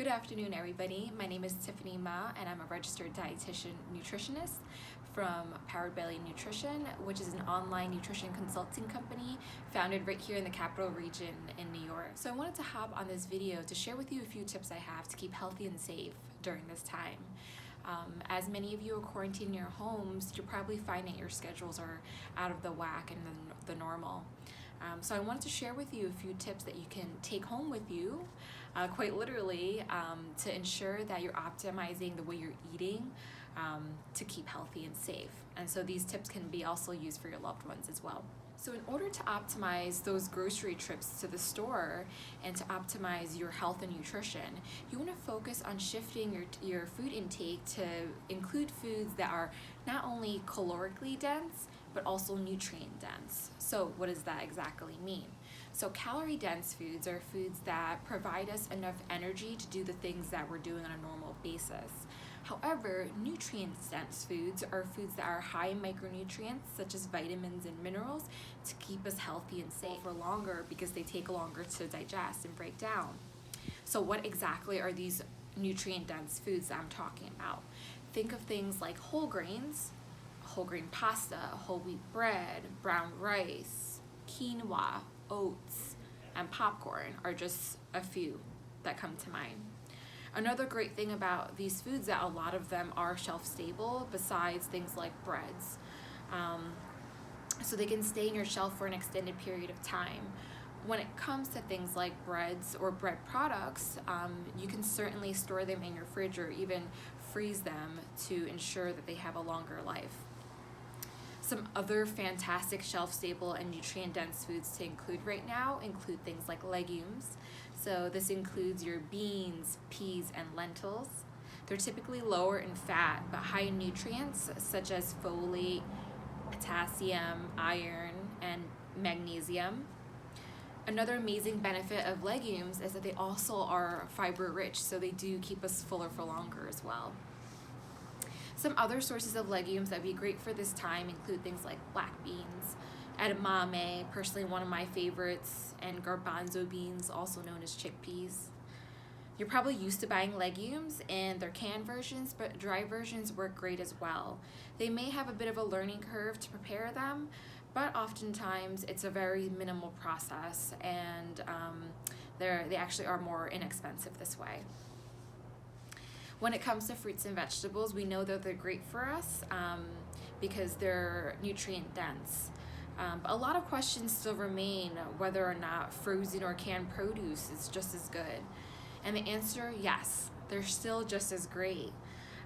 Good afternoon, everybody. My name is Tiffany Ma, and I'm a registered dietitian nutritionist from PoweRDBelly Nutrition, which is an online nutrition consulting company founded right here in the capital region in New York. So I wanted to hop on this video to share with you a few tips I have to keep healthy and safe during this time. As many of you are quarantined in your homes, you're probably finding your schedules are out of the whack and the normal. So I wanted to share with you a few tips that you can take home with you, quite literally, to ensure that you're optimizing the way you're eating to keep healthy and safe. And so these tips can be also used for your loved ones as well. So in order to optimize those grocery trips to the store and to optimize your health and nutrition, you want to focus on shifting your food intake to include foods that are not only calorically dense, but also nutrient dense. So what does that exactly mean? So calorie dense foods are foods that provide us enough energy to do the things that we're doing on a normal basis. However, nutrient dense foods are foods that are high in micronutrients such as vitamins and minerals to keep us healthy and safe for longer because they take longer to digest and break down. So what exactly are these nutrient dense foods that I'm talking about? Think of things like whole grains, whole grain pasta, whole wheat bread, brown rice, quinoa, oats, and popcorn are just a few that come to mind. Another great thing about these foods that a lot of them are shelf stable besides things like breads. So they can stay in your shelf for an extended period of time. When it comes to things like breads or bread products, you can certainly store them in your fridge or even freeze them to ensure that they have a longer life. Some other fantastic shelf-stable and nutrient-dense foods to include right now include things like legumes. So this includes your beans, peas, and lentils. They're typically lower in fat but high in nutrients such as folate, potassium, iron, and magnesium. Another amazing benefit of legumes is that they also are fiber-rich, so they do keep us fuller for longer as well. Some other sources of legumes that would be great for this time include things like black beans, edamame, personally one of my favorites, and garbanzo beans, also known as chickpeas. You're probably used to buying legumes in their canned versions, but dry versions work great as well. They may have a bit of a learning curve to prepare them, but oftentimes it's a very minimal process, and they actually are more inexpensive this way. When it comes to fruits and vegetables, we know that they're great for us because they're nutrient dense. But a lot of questions still remain whether or not frozen or canned produce is just as good. And the answer, yes, they're still just as great.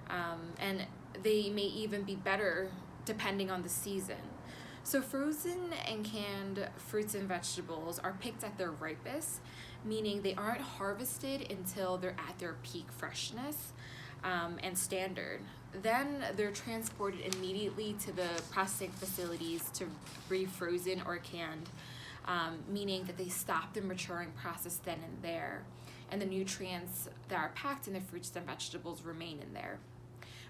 And they may even be better depending on the season. So frozen and canned fruits and vegetables are picked at their ripest, meaning they aren't harvested until they're at their peak freshness and standard. Then they're transported immediately to the processing facilities to be frozen or canned, meaning that they stop the maturing process then and there, and the nutrients that are packed in the fruits and vegetables remain in there.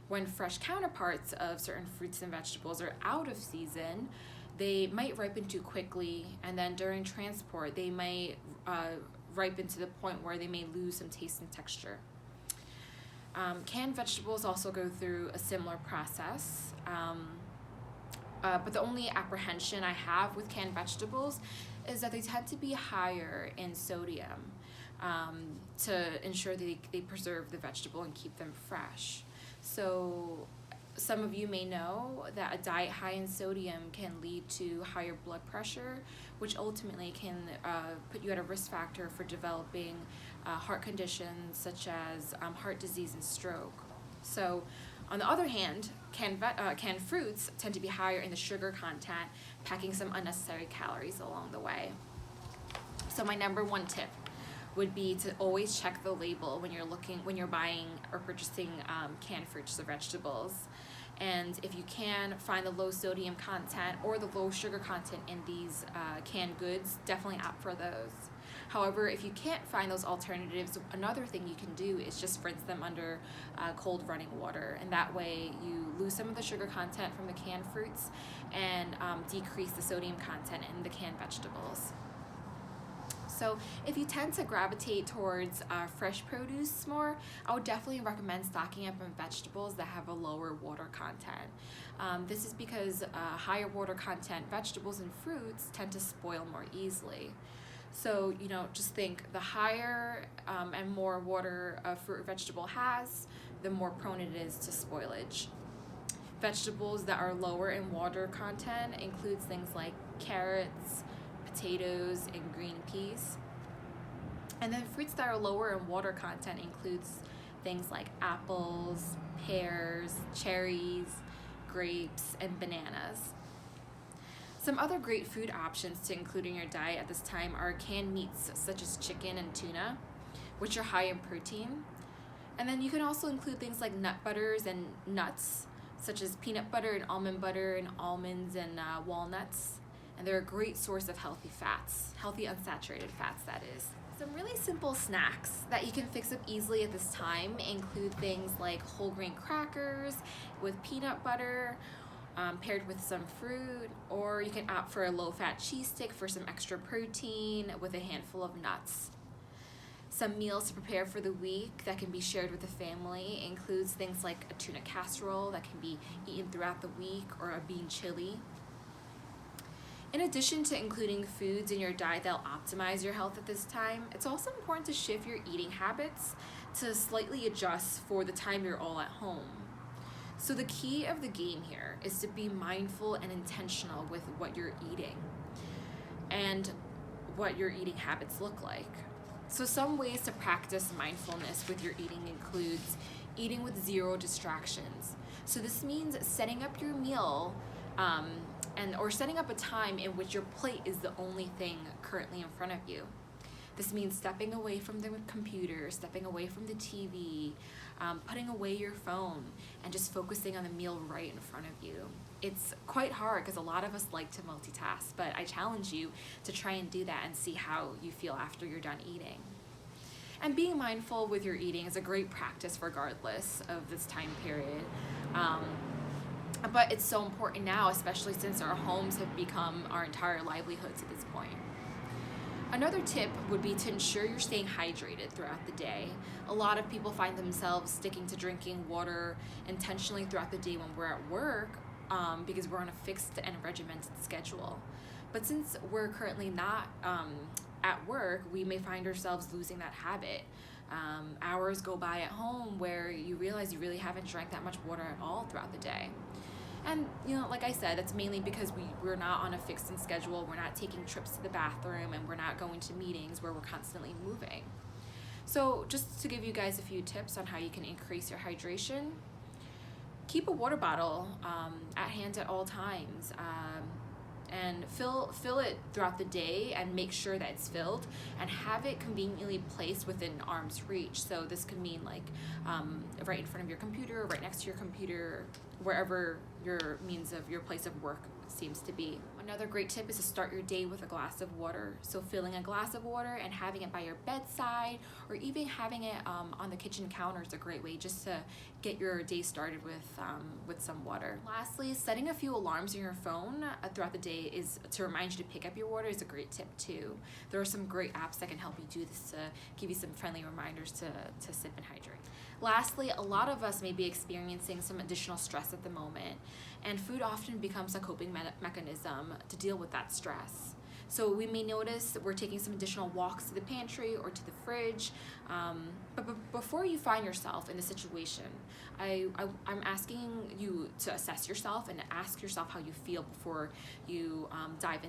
When fresh counterparts of certain fruits and vegetables are out of season, they might ripen too quickly, and then during transport, they might ripen to the point where they may lose some taste and texture. Canned vegetables also go through a similar process, but the only apprehension I have with canned vegetables is that they tend to be higher in sodium to ensure that they preserve the vegetable and keep them fresh. So some of you may know that a diet high in sodium can lead to higher blood pressure, which ultimately can put you at a risk factor for developing heart conditions such as heart disease and stroke. So on the other hand, canned fruits tend to be higher in the sugar content, packing some unnecessary calories along the way. So my number one tip would be to always check the label when you're buying or purchasing canned fruits or vegetables. And if you can find the low sodium content or the low sugar content in these canned goods, definitely opt for those. However, if you can't find those alternatives, another thing you can do is just rinse them under cold running water, and that way you lose some of the sugar content from the canned fruits and decrease the sodium content in the canned vegetables. So if you tend to gravitate towards fresh produce more, I would definitely recommend stocking up on vegetables that have a lower water content. This is because higher water content vegetables and fruits tend to spoil more easily. So, just think the higher and more water a fruit or vegetable has, the more prone it is to spoilage. Vegetables that are lower in water content includes things like carrots, potatoes, and green peas. And then fruits that are lower in water content includes things like apples, pears, cherries, grapes, and bananas. Some other great food options to include in your diet at this time are canned meats such as chicken and tuna, which are high in protein. And then you can also include things like nut butters and nuts, such as peanut butter and almonds and walnuts. And they're a great source of healthy fats, healthy unsaturated fats, that is. Some really simple snacks that you can fix up easily at this time include things like whole grain crackers with peanut butter, paired with some fruit, or you can opt for a low-fat cheese stick for some extra protein with a handful of nuts. Some meals to prepare for the week that can be shared with the family includes things like a tuna casserole that can be eaten throughout the week, or a bean chili. In addition to including foods in your diet that'll optimize your health at this time, it's also important to shift your eating habits to slightly adjust for the time you're all at home. So the key of the game here is to be mindful and intentional with what you're eating and what your eating habits look like. So some ways to practice mindfulness with your eating includes eating with zero distractions. So this means setting up your meal or setting up a time in which your plate is the only thing currently in front of you. This means stepping away from the computer, stepping away from the TV, putting away your phone, and just focusing on the meal right in front of you. It's quite hard because a lot of us like to multitask, but I challenge you to try and do that and see how you feel after you're done eating. And being mindful with your eating is a great practice regardless of this time period. But it's so important now, especially since our homes have become our entire livelihoods at this point. Another tip would be to ensure you're staying hydrated throughout the day. A lot of people find themselves sticking to drinking water intentionally throughout the day when we're at work because we're on a fixed and regimented schedule. But since we're currently not at work, we may find ourselves losing that habit. Hours go by at home where you realize you really haven't drank that much water at all throughout the day. And, like I said, that's mainly because we're not on a fixed schedule, we're not taking trips to the bathroom, and we're not going to meetings where we're constantly moving. So just to give you guys a few tips on how you can increase your hydration, keep a water bottle at hand at all times. And fill it throughout the day and make sure that it's filled, and have it conveniently placed within arm's reach. So this could mean like right in front of your computer, right next to your computer, wherever your place of work seems to be. Another great tip is to start your day with a glass of water. So filling a glass of water and having it by your bedside, or even having it on the kitchen counter is a great way just to get your day started with some water. Lastly, setting a few alarms on your phone throughout the day is to remind you to pick up your water is a great tip too. There are some great apps that can help you do this to give you some friendly reminders to sip and hydrate. Lastly, a lot of us may be experiencing some additional stress at the moment, and food often becomes a coping mechanism to deal with that stress. So we may notice we're taking some additional walks to the pantry or to the fridge, but before you find yourself in a situation, I'm asking you to assess yourself and ask yourself how you feel before you dive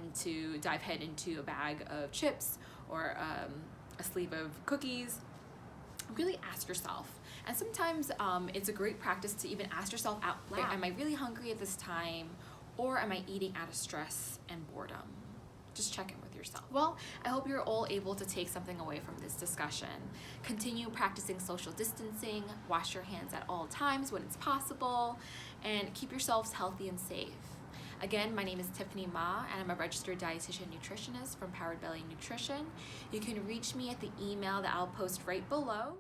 head into a bag of chips or a sleeve of cookies. Really ask yourself. And sometimes it's a great practice to even ask yourself out loud, am I really hungry at this time, or am I eating out of stress and boredom? Just check in with yourself. Well, I hope you're all able to take something away from this discussion. Continue practicing social distancing, wash your hands at all times when it's possible, and keep yourselves healthy and safe. Again, my name is Tiffany Ma, and I'm a registered dietitian nutritionist from PoweRDBelly Nutrition. You can reach me at the email that I'll post right below.